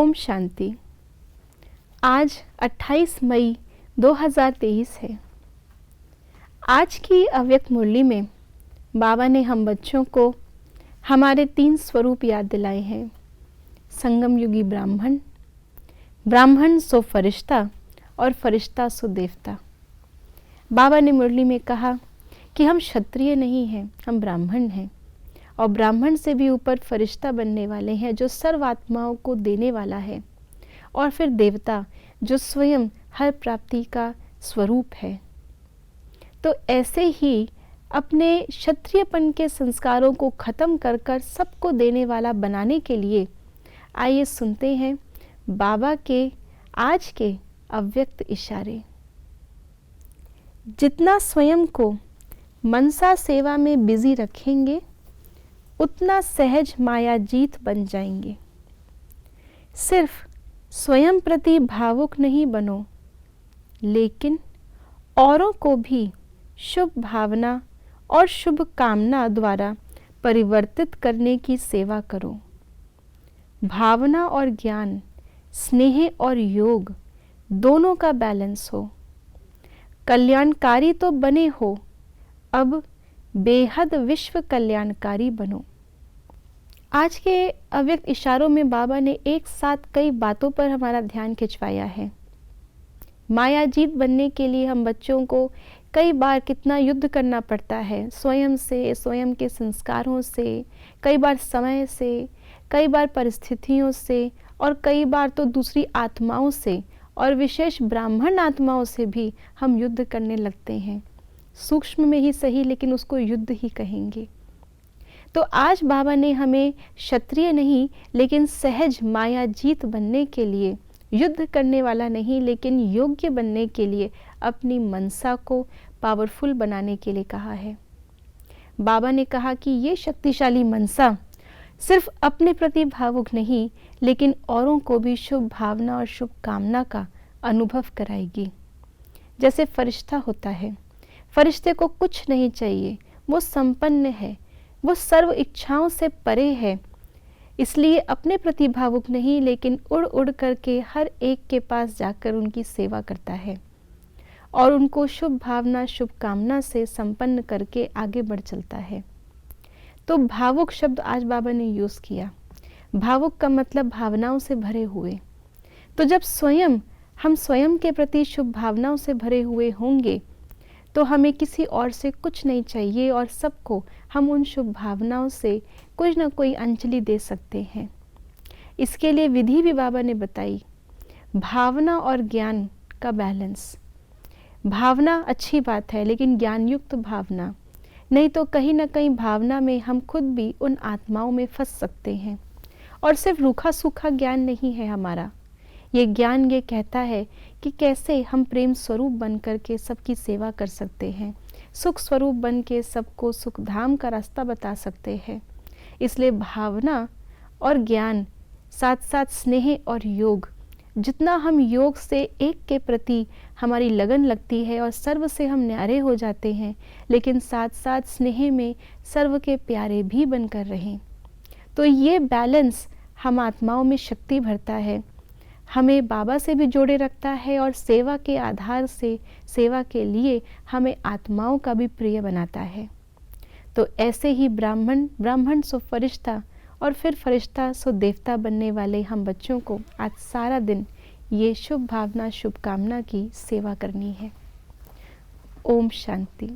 ओम शांति। आज 28 मई 2023 है। आज की अव्यक्त मुरली में बाबा ने हम बच्चों को हमारे 3 स्वरूप याद दिलाए हैं। संगम युगी ब्राह्मण, ब्राह्मण सो फरिश्ता और फरिश्ता सो देवता। बाबा ने मुरली में कहा कि हम क्षत्रिय नहीं हैं, हम ब्राह्मण हैं और ब्राह्मण से भी ऊपर फरिश्ता बनने वाले हैं जो सर्व आत्माओं को देने वाला है, और फिर देवता जो स्वयं हर प्राप्ति का स्वरूप है। तो ऐसे ही अपने क्षत्रियपन के संस्कारों को खत्म कर कर सबको देने वाला बनाने के लिए आइए सुनते हैं बाबा के आज के अव्यक्त इशारे। जितना स्वयं को मनसा सेवा में बिजी रखेंगे उतना सहज मायाजीत बन जाएंगे। सिर्फ स्वयं प्रति भावुक नहीं बनो, लेकिन औरों को भी शुभ भावना और शुभ कामना द्वारा परिवर्तित करने की सेवा करो। भावना और ज्ञान, स्नेह और योग दोनों का बैलेंस हो। कल्याणकारी तो बने हो, अब बेहद विश्व कल्याणकारी बनो। आज के अव्यक्त इशारों में बाबा ने एक साथ कई बातों पर हमारा ध्यान खिंचवाया है। मायाजीत बनने के लिए हम बच्चों को कई बार कितना युद्ध करना पड़ता है, स्वयं से, स्वयं के संस्कारों से, कई बार समय से, कई बार परिस्थितियों से, और कई बार तो दूसरी आत्माओं से और विशेष ब्राह्मण आत्माओं से भी हम युद्ध करने लगते हैं। सूक्ष्म में ही सही, लेकिन उसको युद्ध ही कहेंगे। तो आज बाबा ने हमें क्षत्रिय नहीं लेकिन सहज मायाजीत बनने के लिए, युद्ध करने वाला नहीं लेकिन योग्य बनने के लिए, अपनी मनसा को पावरफुल बनाने के लिए कहा है। बाबा ने कहा कि ये शक्तिशाली मनसा सिर्फ अपने प्रति भावुक नहीं लेकिन औरों को भी शुभ भावना और शुभ कामना का अनुभव कराएगी। जैसे फरिश्ता होता है, फरिश्ते को कुछ नहीं चाहिए, वो संपन्न है, वो सर्व इच्छाओं से परे है, इसलिए अपने प्रति भावुक नहीं लेकिन उड़ उड़ करके हर एक के पास जाकर उनकी सेवा करता है और उनको शुभ भावना शुभ कामना से संपन्न करके आगे बढ़ चलता है। तो भावुक शब्द आज बाबा ने यूज़ किया। भावुक का मतलब भावनाओं से भरे हुए। तो जब हम स्वयं के प्रति शुभ भावनाओं से भरे हुए होंगे तो हमें किसी और से कुछ नहीं चाहिए और सबको हम उन शुभ भावनाओं से कुछ ना कोई अंजलि दे सकते हैं। इसके लिए विधि भी बाबा ने बताई, भावना और ज्ञान का बैलेंस। भावना अच्छी बात है लेकिन ज्ञान युक्त भावना, नहीं तो कहीं ना कहीं भावना में हम खुद भी उन आत्माओं में फंस सकते हैं। और सिर्फ रूखा सूखा ज्ञान नहीं है हमारा, ये ज्ञान ये कहता है कि कैसे हम प्रेम स्वरूप बन कर के सबकी सेवा कर सकते हैं, सुख स्वरूप बन के सबको सुख धाम का रास्ता बता सकते हैं। इसलिए भावना और ज्ञान, साथ साथ स्नेह और योग, जितना हम योग से एक के प्रति हमारी लगन लगती है और सर्व से हम न्यारे हो जाते हैं, लेकिन साथ साथ स्नेह में सर्व के प्यारे भी बनकर रहें, तो ये बैलेंस हम आत्माओं में शक्ति भरता है, हमें बाबा से भी जोड़े रखता है और सेवा के आधार से, सेवा के लिए हमें आत्माओं का भी प्रिय बनाता है। तो ऐसे ही ब्राह्मण सो फरिश्ता और फिर फरिश्ता सो देवता बनने वाले हम बच्चों को आज सारा दिन ये शुभ भावना शुभ कामना की सेवा करनी है। ओम शांति।